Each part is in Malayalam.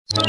കൂട്ടുകാരെ,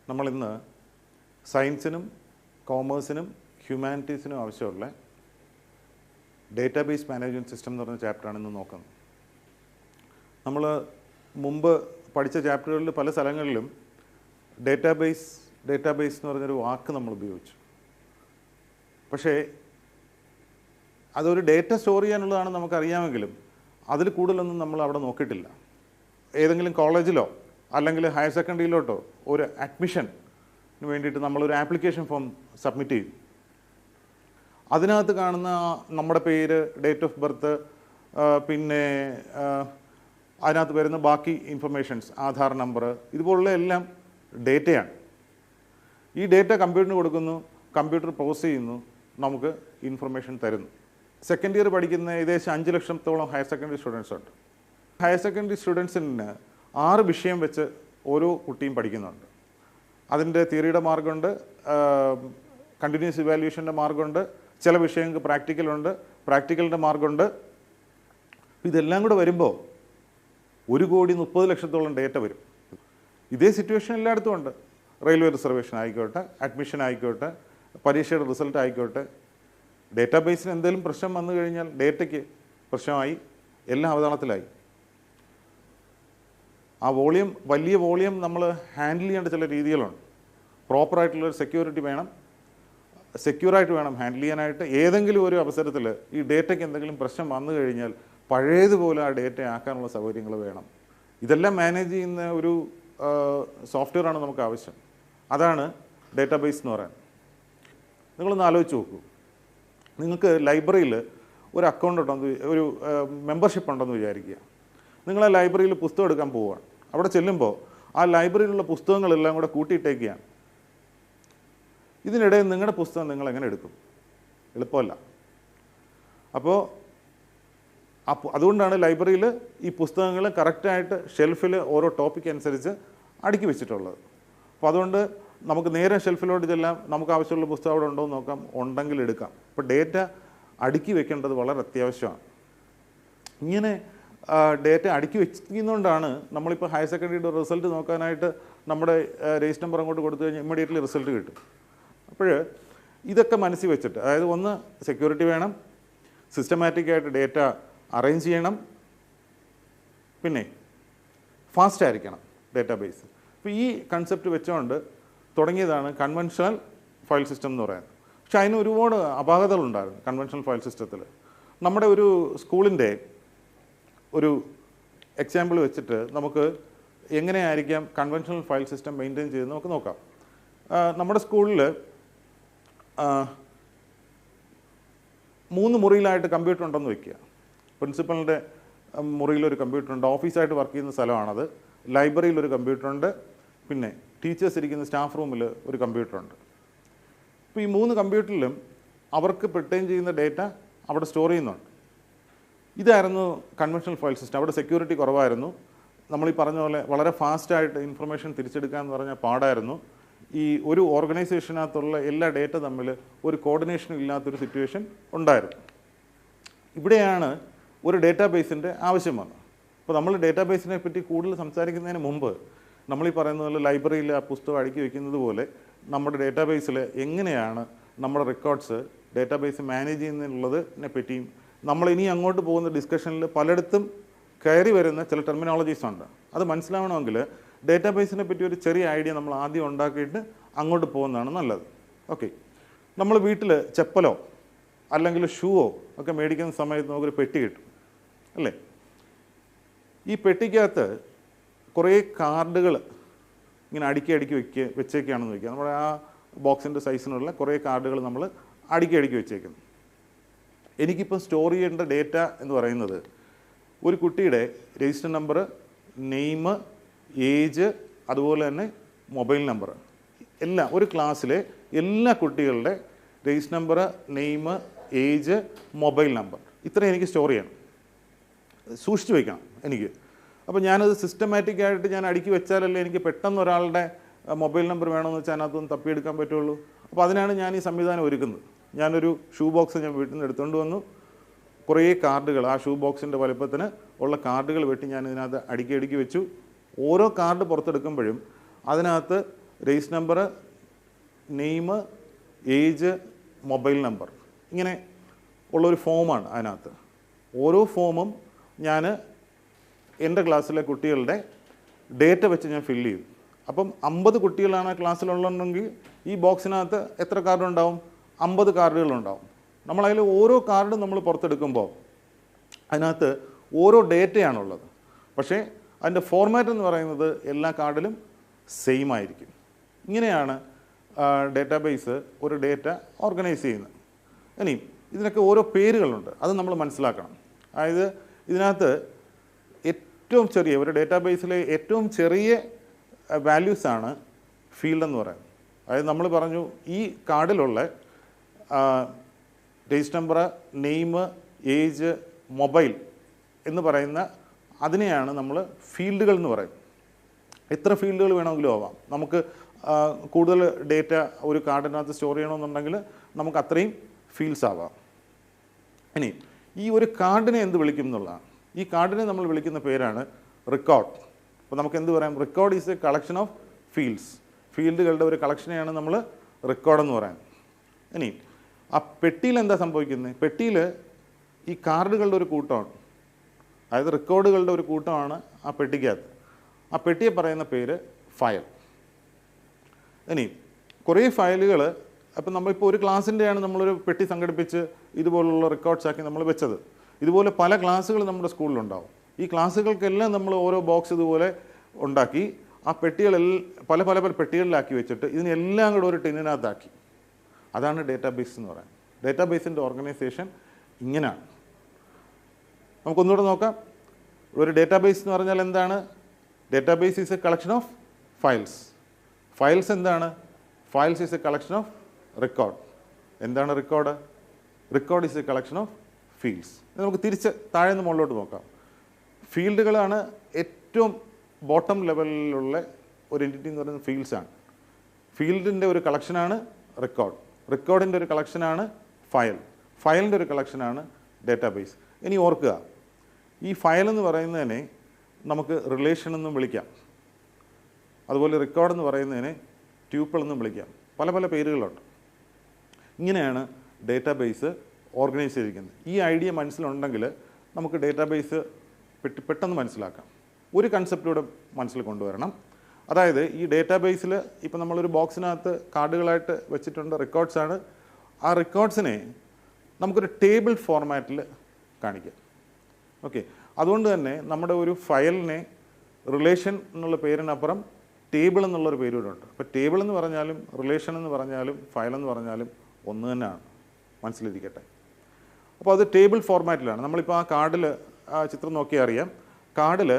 നമ്മളിന്ന് സയൻസിനും കോമേഴ്സിനും ഹ്യൂമാനിറ്റീസിനും ആവശ്യമുള്ള ഡേറ്റാബേസ് മാനേജ്മെൻറ്റ് സിസ്റ്റം എന്ന് പറഞ്ഞ ചാപ്റ്ററാണ് ഇന്ന് നോക്കുന്നത്. നമ്മൾ മുമ്പ് പഠിച്ച ചാപ്റ്ററുകളിൽ പല സ്ഥലങ്ങളിലും ഡേറ്റാബേസ് എന്ന് പറഞ്ഞൊരു വാക്ക് നമ്മൾ ഉപയോഗിച്ചു. പക്ഷേ അതൊരു ഡേറ്റ സ്റ്റോർ ചെയ്യാനുള്ളതാണ് നമുക്കറിയാമെങ്കിലും അതിൽ കൂടുതലൊന്നും നമ്മൾ അവിടെ നോക്കിയിട്ടില്ല. ഏതെങ്കിലും കോളേജിലോ അല്ലെങ്കിൽ ഹയർ സെക്കൻഡറിയിലോട്ടോ ഒരു അഡ്മിഷന് വേണ്ടിയിട്ട് നമ്മളൊരു ആപ്ലിക്കേഷൻ ഫോം സബ്മിറ്റ് ചെയ്തു. അതിനകത്ത് കാണുന്ന നമ്മുടെ പേര്, ഡേറ്റ് ഓഫ് ബർത്ത്, പിന്നെ അതിനകത്ത് വരുന്ന ബാക്കി ഇൻഫർമേഷൻസ്, ആധാർ നമ്പർ, ഇതുപോലുള്ള എല്ലാം ഡേറ്റയാണ്. ഈ ഡേറ്റ കമ്പ്യൂട്ടറിന് കൊടുക്കുന്നു, കമ്പ്യൂട്ടർ പ്രോസസ് ചെയ്യുന്നു, നമുക്ക് ഇൻഫർമേഷൻ തരുന്നു. സെക്കൻഡ് ഇയർ പഠിക്കുന്ന ഏകദേശം 5 ലക്ഷത്തോളം ഹയർ സെക്കൻഡറി സ്റ്റുഡൻസ് ഉണ്ട്. ഹയർ സെക്കൻഡറി സ്റ്റുഡൻസിന് 6 വിഷയം വെച്ച് ഓരോ കുട്ടിയും പഠിക്കുന്നുണ്ട്. അതിൻ്റെ തിയറിയുടെ മാർഗമുണ്ട്, കണ്ടിന്യൂസ് ഇവാലുവേഷൻ്റെ മാർഗമുണ്ട്, ചില വിഷയങ്ങൾക്ക് പ്രാക്ടിക്കലുണ്ട്, പ്രാക്ടിക്കലിൻ്റെ മാർഗമുണ്ട്. ഇതെല്ലാം കൂടെ വരുമ്പോൾ 1,30,00,000 ഡേറ്റ വരും. ഇതേ സിറ്റുവേഷൻ എല്ലായിടത്തും ഉണ്ട്. റെയിൽവേ റിസർവേഷൻ ആയിക്കോട്ടെ, അഡ്മിഷൻ ആയിക്കോട്ടെ, പരീക്ഷയുടെ റിസൾട്ട് ആയിക്കോട്ടെ, ഡേറ്റാബേസിന് എന്തെങ്കിലും പ്രശ്നം വന്നു കഴിഞ്ഞാൽ ഡേറ്റയ്ക്ക് പ്രശ്നമായി, എല്ലാം അവതാളത്തിലായി. ആ വലിയ വോളിയം നമ്മൾ ഹാൻഡിൽ ചെയ്യേണ്ട ചില രീതികളുണ്ട്. പ്രോപ്പറായിട്ടുള്ളൊരു സെക്യൂരിറ്റി വേണം, സെക്യൂറായിട്ട് വേണം ഹാൻഡിൽ ചെയ്യാനായിട്ട്. ഏതെങ്കിലും ഒരു അവസരത്തിൽ ഈ ഡേറ്റയ്ക്ക് എന്തെങ്കിലും പ്രശ്നം വന്നു കഴിഞ്ഞാൽ പഴയതുപോലെ ആ ഡേറ്റ ആക്കാനുള്ള സൗകര്യങ്ങൾ വേണം. ഇതെല്ലാം മാനേജ് ചെയ്യുന്ന ഒരു സോഫ്റ്റ്വെയറാണ് നമുക്ക് ആവശ്യം. അതാണ് ഡേറ്റാബേസ് എന്ന് പറയുന്നത്. നിങ്ങളൊന്ന് ആലോചിച്ച് നോക്കൂ. നിങ്ങൾക്ക് ലൈബ്രറിയിൽ ഒരു അക്കൗണ്ട് ഉണ്ടെന്ന്, ഒരു മെമ്പർഷിപ്പ് ഉണ്ടെന്ന് വിചാരിക്കുക. നിങ്ങൾ ആ ലൈബ്രറിയിൽ പുസ്തകം എടുക്കാൻ പോവുകയാണ്. അവിടെ ചെല്ലുമ്പോൾ ആ ലൈബ്രറിയിലുള്ള പുസ്തകങ്ങളെല്ലാം കൂടെ കൂട്ടിയിട്ടേക്കുകയാണ്. ഇതിനിടയിൽ നിങ്ങളുടെ പുസ്തകം നിങ്ങൾ എങ്ങനെ എടുക്കും? എളുപ്പമല്ല. അപ്പോൾ അതുകൊണ്ടാണ് ലൈബ്രറിയിൽ ഈ പുസ്തകങ്ങൾ കറക്റ്റായിട്ട് ഷെൽഫിൽ ഓരോ ടോപ്പിക് അനുസരിച്ച് അടുക്കി വെച്ചിട്ടുള്ളത്. അപ്പോൾ അതുകൊണ്ട് നമുക്ക് നേരെ ഷെൽഫിലോട്ട് ചെല്ലാം, നമുക്ക് ആവശ്യമുള്ള പുസ്തകം അവിടെ ഉണ്ടോ എന്ന് നോക്കാം, ഉണ്ടെങ്കിൽ എടുക്കാം. അപ്പോൾ ഡേറ്റ അടുക്കി വെക്കേണ്ടത് വളരെ അത്യാവശ്യമാണ്. ഇങ്ങനെ ഡേറ്റ അടുക്കി വെക്കുന്നതുകൊണ്ടാണ് നമ്മളിപ്പോൾ ഹയർ സെക്കൻഡറിയുടെ റിസൾട്ട് നോക്കാനായിട്ട് നമ്മുടെ രജിസ്റ്റർ നമ്പർ അങ്ങോട്ട് കൊടുത്തു കഴിഞ്ഞാൽ ഇമ്മീഡിയറ്റ്ലി റിസൾട്ട് കിട്ടും. അപ്പോൾ ഇതൊക്കെ മനസ്സിൽ വെച്ചിട്ട്, അതായത് ഒന്ന് സെക്യൂരിറ്റി വേണം, സിസ്റ്റമാറ്റിക്കായിട്ട് ഡേറ്റ അറേഞ്ച് ചെയ്യണം, പിന്നെ ഫാസ്റ്റ് ആയിരിക്കണം ഡേറ്റാബേസ്. അപ്പോൾ ഈ കൺസെപ്റ്റ് വെച്ചുകൊണ്ട് തുടങ്ങിയതാണ് കൺവെൻഷണൽ ഫയൽ സിസ്റ്റം എന്ന് പറയുന്നത്. പക്ഷേ അതിന് ഒരുപാട് അപാകതകളുണ്ടായിരുന്നു കൺവെൻഷണൽ ഫയൽ സിസ്റ്റത്തിൽ. നമ്മുടെ ഒരു സ്കൂളിൻ്റെ ഒരു എക്സാമ്പിൾ വെച്ചിട്ട് നമുക്ക് എങ്ങനെയായിരിക്കാം കൺവെൻഷണൽ ഫയൽ സിസ്റ്റം മെയിൻറ്റെയിൻ ചെയ്ത് നമുക്ക് നോക്കാം. നമ്മുടെ സ്കൂളിൽ 3 മുറിയിലായിട്ട് കമ്പ്യൂട്ടർ ഉണ്ടെന്ന് വയ്ക്കുക. പ്രിൻസിപ്പലിൻ്റെ മുറിയിലൊരു കമ്പ്യൂട്ടറുണ്ട്, ഓഫീസായിട്ട് വർക്ക് ചെയ്യുന്ന സ്ഥലമാണത്. ലൈബ്രറിയിലൊരു കമ്പ്യൂട്ടറുണ്ട്, പിന്നെ ടീച്ചേഴ്സ് ഇരിക്കുന്ന സ്റ്റാഫ് റൂമിൽ ഒരു കമ്പ്യൂട്ടറുണ്ട്. അപ്പോൾ ഈ 3 കമ്പ്യൂട്ടറിലും അവർക്ക് പെർട്ടൈൻ ചെയ്യുന്ന ഡേറ്റ അവിടെ സ്റ്റോർ ചെയ്യുന്നുണ്ട്. ഇതായിരുന്നു കൺവെൻഷണൽ ഫയൽ സിസ്റ്റം. അവിടെ സെക്യൂരിറ്റി കുറവായിരുന്നു. നമ്മളീ പറഞ്ഞ പോലെ വളരെ ഫാസ്റ്റായിട്ട് ഇൻഫർമേഷൻ തിരിച്ചെടുക്കുക എന്ന് പറഞ്ഞാൽ പാടായിരുന്നു. ഈ ഒരു ഓർഗനൈസേഷനകത്തുള്ള എല്ലാ ഡേറ്റ തമ്മിൽ ഒരു കോർഡിനേഷനും ഇല്ലാത്തൊരു സിറ്റുവേഷൻ ഉണ്ടായിരുന്നു. ഇവിടെയാണ് ഒരു ഡേറ്റാബേസിൻ്റെ ആവശ്യം വന്നത്. അപ്പോൾ നമ്മൾ ഡേറ്റാബേസിനെ പറ്റി കൂടുതൽ സംസാരിക്കുന്നതിന് മുമ്പ് നമ്മളീ പറയുന്ന പോലെ ലൈബ്രറിയിൽ ആ പുസ്തകം അടുക്കി വയ്ക്കുന്നത് പോലെ നമ്മുടെ ഡേറ്റാബേസിൽ എങ്ങനെയാണ് നമ്മുടെ റെക്കോർഡ്സ് ഡേറ്റാബേസ് മാനേജ് ചെയ്യുന്നതിനുള്ളതിനെ പറ്റിയും നമ്മളിനി അങ്ങോട്ട് പോകുന്ന ഡിസ്കഷനിൽ പലയിടത്തും കയറി വരുന്ന ചില ടെർമിനോളജീസ് ഉണ്ട്. അത് മനസ്സിലാവണമെങ്കിൽ ഡേറ്റാബേസിനെ പറ്റി ഒരു ചെറിയ ഐഡിയ നമ്മൾ ആദ്യം ഉണ്ടാക്കിയിട്ട് അങ്ങോട്ട് പോകുന്നതാണ് നല്ലത്. ഓക്കെ, നമ്മൾ വീട്ടിൽ ചെപ്പലോ അല്ലെങ്കിൽ ഷൂവോ ഒക്കെ മേടിക്കുന്ന സമയത്ത് നമുക്കൊരു പെട്ടി കിട്ടും അല്ലേ? ഈ പെട്ടിക്കകത്ത് കുറേ കാർഡുകൾ ഇങ്ങനെ അടുക്കി വെച്ചേക്കാണെന്ന് വയ്ക്കുക. നമ്മുടെ ആ ബോക്സിൻ്റെ സൈസിനുള്ള കുറേ കാർഡുകൾ നമ്മൾ അടുക്കി വെച്ചേക്കുന്നു. എനിക്കിപ്പം സ്റ്റോർ ചെയ്യേണ്ട ഡേറ്റ എന്ന് പറയുന്നത് ഒരു കുട്ടിയുടെ രജിസ്റ്റർ നമ്പർ, നെയിം, ഏജ്, അതുപോലെ തന്നെ മൊബൈൽ നമ്പർ, എല്ലാം ഒരു ക്ലാസ്സിലെ എല്ലാ കുട്ടികളുടെ register number, name, age, mobile number, ഇത്രയും എനിക്ക് സ്റ്റോർ ചെയ്യണം, സൂക്ഷിച്ച് വയ്ക്കണം എനിക്ക്. അപ്പോൾ ഞാനത് സിസ്റ്റമാറ്റിക്കായിട്ട് ഞാൻ അടുക്കി വെച്ചാലല്ലേ എനിക്ക് പെട്ടെന്ന് ഒരാളുടെ മൊബൈൽ നമ്പർ വേണമെന്ന് വെച്ചാൽ അതിനകത്തൊന്ന് തപ്പിയെടുക്കാൻ പറ്റുള്ളൂ. അപ്പോൾ അതിനാണ് ഞാൻ ഈ സംവിധാനം ഒരുക്കുന്നത്. ഞാനൊരു ഷൂ ബോക്സ് ഞാൻ വീട്ടിൽ നിന്ന് എടുത്തുകൊണ്ട് വന്നു. കുറേ കാർഡുകൾ, ആ ഷൂ ബോക്സിൻ്റെ വലുപ്പത്തിന് ഉള്ള കാർഡുകൾ വെട്ടി ഞാൻ ഇതിനകത്ത് അടുക്കി വെച്ചു. ഓരോ കാർഡ് പുറത്തെടുക്കുമ്പോഴും അതിനകത്ത് register number, name, age, mobile number, ഇങ്ങനെ ഉള്ളൊരു ഫോമാണ് അതിനകത്ത്. ഓരോ ഫോമും ഞാൻ എൻ്റെ ക്ലാസ്സിലെ കുട്ടികളുടെ ഡേറ്റ വെച്ച് ഞാൻ ഫില്ല് ചെയ്യും. അപ്പം 50 കുട്ടികളാണ് ആ ക്ലാസ്സിലുള്ളതെങ്കിൽ ഈ ബോക്സിനകത്ത് എത്ര കാർഡുണ്ടാവും? 50 കാർഡുകളുണ്ടാവും. നമ്മളതിൽ ഓരോ കാർഡും നമ്മൾ പുറത്തെടുക്കുമ്പോൾ അതിനകത്ത് ഓരോ ഡേറ്റയാണുള്ളത്. പക്ഷേ അതിൻ്റെ ഫോർമാറ്റ് എന്ന് പറയുന്നത് എല്ലാ കാർഡിലും സെയിം ആയിരിക്കും. ഇങ്ങനെയാണ് ഡേറ്റാബേസ് ഒരു ഡേറ്റ ഓർഗനൈസ് ചെയ്യുന്നത്. ഇനി ഇതിനൊക്കെ ഓരോ പേരുകളുണ്ട്, അത് നമ്മൾ മനസ്സിലാക്കണം. അതായത് ഇതിനകത്ത് ഏറ്റവും ചെറിയ ഒരു ഡേറ്റാബേസിലെ ഏറ്റവും ചെറിയ വാല്യൂസാണ് ഫീൽഡ് എന്ന് പറയുന്നത്. അതായത് നമ്മൾ പറഞ്ഞു ഈ കാർഡിലുള്ള register number, name, age, mobile എന്ന് പറയുന്ന അതിനെയാണ് നമ്മൾ ഫീൽഡുകൾ എന്ന് പറയുന്നത്. എത്ര ഫീൽഡുകൾ വേണമെങ്കിലും ആവാം. നമുക്ക് കൂടുതൽ ഡേറ്റ ഒരു കാർഡിനകത്ത് സ്റ്റോർ ചെയ്യണമെന്നുണ്ടെങ്കിൽ നമുക്ക് അത്രയും ഫീൽഡ്സ് ആവാം. ഇനി ഈ ഒരു കാർഡിനെ എന്ത് വിളിക്കും എന്നുള്ളതാണ്. ഈ കാർഡിനെ നമ്മൾ വിളിക്കുന്ന പേരാണ് റെക്കോർഡ്. അപ്പോൾ നമുക്ക് എന്ത് പറയാം? Record is a collection of fields. ഫീൽഡുകളുടെ ഒരു കളക്ഷനെയാണ് നമ്മൾ റെക്കോർഡ് എന്ന് പറയുന്നത്. ഇനി ആ പെട്ടിയിൽ എന്താ സംഭവിക്കുന്നത്? പെട്ടിയിൽ ഈ കാർഡുകളുടെ ഒരു കൂട്ടമാണ്, അതായത് റെക്കോർഡുകളുടെ ഒരു കൂട്ടമാണ് ആ പെട്ടിക്കകത്ത്. ആ പെട്ടിയെ പറയുന്ന പേര് ഫയൽ. ഇനി കുറേ ഫയലുകൾ, അപ്പം നമ്മളിപ്പോൾ ഒരു ക്ലാസ്സിൻ്റെയാണ് നമ്മളൊരു പെട്ടി സംഘടിപ്പിച്ച് ഇതുപോലുള്ള റെക്കോർഡ്സ് ആക്കി നമ്മൾ വെച്ചത്. ഇതുപോലെ പല ക്ലാസ്സുകൾ നമ്മുടെ സ്കൂളിലുണ്ടാവും. ഈ ക്ലാസ്സുകൾക്കെല്ലാം നമ്മൾ ഓരോ ബോക്സ് ഇതുപോലെ ഉണ്ടാക്കി ആ പെട്ടികളെല്ലാം പല പല പല പെട്ടികളിലാക്കി വെച്ചിട്ട് ഇതിനെല്ലാം കൂടെ ഒരു ടിന്നിനകത്താക്കി. അതാണ് ഡേറ്റാബേസ് എന്ന് പറയുന്നത്. ഡേറ്റാബേസിൻ്റെ ഓർഗനൈസേഷൻ ഇങ്ങനെയാണ്. നമുക്കൊന്നുകൂടെ നോക്കാം. ഒരു ഡേറ്റാബേസ് എന്ന് പറഞ്ഞാൽ എന്താണ്? Database is a collection of files. Files എന്താണ്? Files is a collection of record. എന്താണ് record? Record is a collection of fields. നമുക്ക് തിരിച്ച് താഴെ നിന്ന് മുകളിലോട്ട് നോക്കാം. ഫീൽഡുകളാണ് ഏറ്റവും ബോട്ടം ലെവലിലുള്ള ഒരു എൻറ്റിറ്റി എന്ന് പറയുന്നത് ഫീൽഡ്സാണ്. ഫീൽഡിൻ്റെ ഒരു കളക്ഷനാണ് റെക്കോർഡ്. റെക്കോർഡിൻ്റെ ഒരു കളക്ഷനാണ് ഫയൽ. ഫയലിൻ്റെ ഒരു കളക്ഷനാണ് ഡേറ്റാബേസ്. ഇനി ഓർക്കുക, ഈ ഫയൽ എന്ന് പറയുന്നതിനെ നമുക്ക് റിലേഷൻ എന്നും വിളിക്കാം. അതുപോലെ റെക്കോർഡ് എന്ന് പറയുന്നതിനെ ട്യൂപ്പിൾ എന്നും വിളിക്കാം. പല പല പേരുകളുണ്ട്. ഇങ്ങനെയാണ് ഡേറ്റാബേസ് ഓർഗനൈസ് ചെയ്തിരിക്കുന്നത്. ഈ ഐഡിയ മനസ്സിലുണ്ടെങ്കിൽ നമുക്ക് ഡേറ്റാബേസ് പെട്ടെന്ന് മനസ്സിലാക്കാം. ഒരു കൺസെപ്റ്റൂടെ മനസ്സിൽ കൊണ്ടുവരണം. അതായത് ഈ ഡേറ്റാബേസിൽ ഇപ്പം നമ്മളൊരു ബോക്സിനകത്ത് കാർഡുകളായിട്ട് വെച്ചിട്ടുണ്ട്, റെക്കോർഡ്സാണ്. ആ റെക്കോർഡ്സിനെ നമുക്കൊരു ടേബിൾ ഫോർമാറ്റിൽ കാണിക്കാം. ഓക്കെ, അതുകൊണ്ട് തന്നെ നമ്മുടെ ഒരു ഫയലിനെ റിലേഷൻ എന്നുള്ള പേരിനപ്പുറം ടേബിൾ എന്നുള്ളൊരു പേര് കൂടെ ഉണ്ട്. അപ്പോൾ ടേബിൾ എന്ന് പറഞ്ഞാലും റിലേഷൻ എന്ന് പറഞ്ഞാലും ഫയൽ എന്ന് പറഞ്ഞാലും ഒന്ന് തന്നെയാണ്, മനസ്സിലിരിക്കട്ടെ. അപ്പോൾ അത് ടേബിൾ ഫോർമാറ്റിലാണ്. നമ്മളിപ്പോൾ ആ കാർഡിൽ ആ ചിത്രം നോക്കിയാൽ അറിയാം. കാർഡിൽ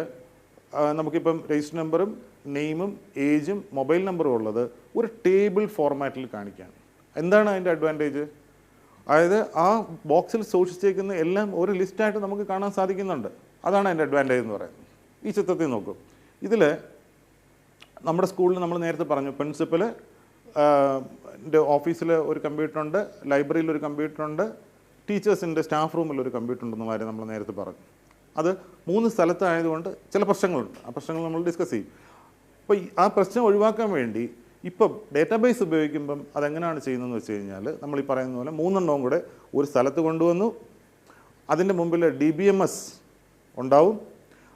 നമുക്കിപ്പം രജിസ്റ്റർ നമ്പറും നെയിമും ഏജും മൊബൈൽ നമ്പറും ഉള്ളത് ഒരു ടേബിൾ ഫോർമാറ്റിൽ കാണിക്കാൻ. എന്താണ് അതിൻ്റെ അഡ്വാൻറ്റേജ്? അതായത് ആ ബോക്സിൽ സൂക്ഷിച്ചേക്കുന്ന എല്ലാം ഒരു ലിസ്റ്റായിട്ട് നമുക്ക് കാണാൻ സാധിക്കുന്നുണ്ട്. അതാണ് അതിൻ്റെ അഡ്വാൻറ്റേജ് എന്ന് പറയുന്നത്. ഈ ചിത്രത്തിൽ നോക്കും. ഇതിൽ നമ്മുടെ സ്കൂളിൽ നമ്മൾ നേരത്തെ പറഞ്ഞു, പ്രിൻസിപ്പൽ ഓഫീസിൽ ഒരു കമ്പ്യൂട്ടറുണ്ട്, ലൈബ്രറിയിൽ ഒരു കമ്പ്യൂട്ടറുണ്ട്, ടീച്ചേഴ്സിൻ്റെ സ്റ്റാഫ് റൂമിൽ ഒരു കമ്പ്യൂട്ടർ ഉണ്ടെന്ന് കാര്യം നമ്മൾ നേരത്തെ പറഞ്ഞു. അത് 3 സ്ഥലത്തായതുകൊണ്ട് ചില പ്രശ്നങ്ങളുണ്ട്. ആ പ്രശ്നങ്ങൾ നമ്മൾ ഡിസ്കസ് ചെയ്യും. അപ്പോൾ ആ പ്രശ്നം ഒഴിവാക്കാൻ വേണ്ടി ഇപ്പം ഡേറ്റാബേസ് ഉപയോഗിക്കുമ്പം അതെങ്ങനെയാണ് ചെയ്യുന്നതെന്ന് വെച്ച് കഴിഞ്ഞാൽ നമ്മൾ ഈ പറയുന്ന പോലെ 3 എണ്ണവും കൂടെ ഒരു സ്ഥലത്ത് കൊണ്ടുവന്നു. അതിൻ്റെ മുമ്പിൽ DBMS ഉണ്ടാവും.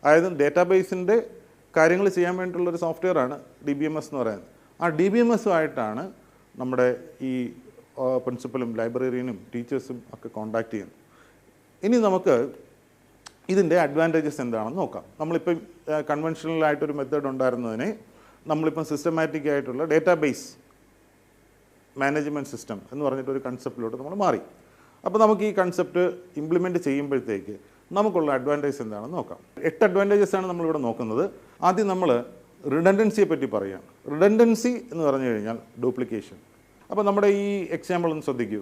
അതായത് ഡേറ്റാബേസിൻ്റെ കാര്യങ്ങൾ ചെയ്യാൻ വേണ്ടിയിട്ടുള്ളൊരു സോഫ്റ്റ്വെയറാണ് DBMS എന്ന് പറയുന്നത്. ആ DBMS-ആയിട്ടാണ് നമ്മുടെ ഈ പ്രിൻസിപ്പലും ലൈബ്രറിയനും ടീച്ചേഴ്സും ഒക്കെ കോണ്ടാക്ട് ചെയ്യുന്നത്. ഇനി നമുക്ക് ഇതിൻ്റെ അഡ്വാൻറ്റേജസ് എന്താണെന്ന് നോക്കാം. നമ്മളിപ്പം കൺവെൻഷണലായിട്ടൊരു മെത്തേഡ് ഉണ്ടായിരുന്നതിനെ നമ്മളിപ്പം സിസ്റ്റമാറ്റിക് ആയിട്ടുള്ള ഡേറ്റാബേസ് മാനേജ്മെൻറ്റ് സിസ്റ്റം എന്ന് പറഞ്ഞിട്ടൊരു കൺസെപ്റ്റിലോട്ട് നമ്മൾ മാറി. അപ്പോൾ നമുക്ക് ഈ കൺസെപ്റ്റ് ഇംപ്ലിമെൻറ്റ് ചെയ്യുമ്പോഴത്തേക്ക് നമുക്കുള്ള അഡ്വാൻറ്റേജ് എന്താണെന്ന് നോക്കാം. 8 അഡ്വാൻറ്റേജസാണ് നമ്മളിവിടെ നോക്കുന്നത്. ആദ്യം നമ്മൾ റിഡൻഡൻസിയെ പറ്റി പറയുകയാണ്. റിഡൻഡൻസി എന്ന് പറഞ്ഞു കഴിഞ്ഞാൽ ഡ്യൂപ്ലിക്കേഷൻ. അപ്പോൾ നമ്മുടെ ഈ എക്സാമ്പിൾ ഒന്ന് ശ്രദ്ധിക്കൂ.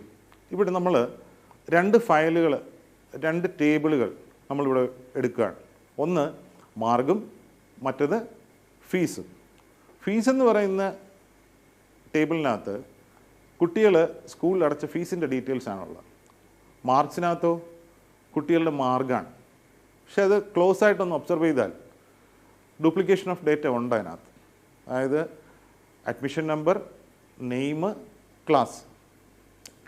ഇവിടെ നമ്മൾ 2 ഫയലുകൾ, 2 ടേബിളുകൾ നമ്മളിവിടെ എടുക്കുകയാണ്. ഒന്ന് മാർഗും മറ്റത് ഫീസും. ഫീസ് എന്ന് പറയുന്ന ടേബിളിനകത്ത് കുട്ടികൾ സ്കൂളിൽ അടച്ച ഫീസിൻ്റെ ഡീറ്റെയിൽസ് ആണുള്ളത്. മാർക്സിനകത്തോ കുട്ടികളുടെ മാർഗാണ്. പക്ഷേ അത് ക്ലോസ് ആയിട്ടൊന്ന് ഒബ്സർവ് ചെയ്താൽ ഡ്യൂപ്ലിക്കേഷൻ ഓഫ് ഡേറ്റ ഉണ്ട് അതിനകത്ത്. അതായത് അഡ്മിഷൻ നമ്പർ, നെയിം, ക്ലാസ്,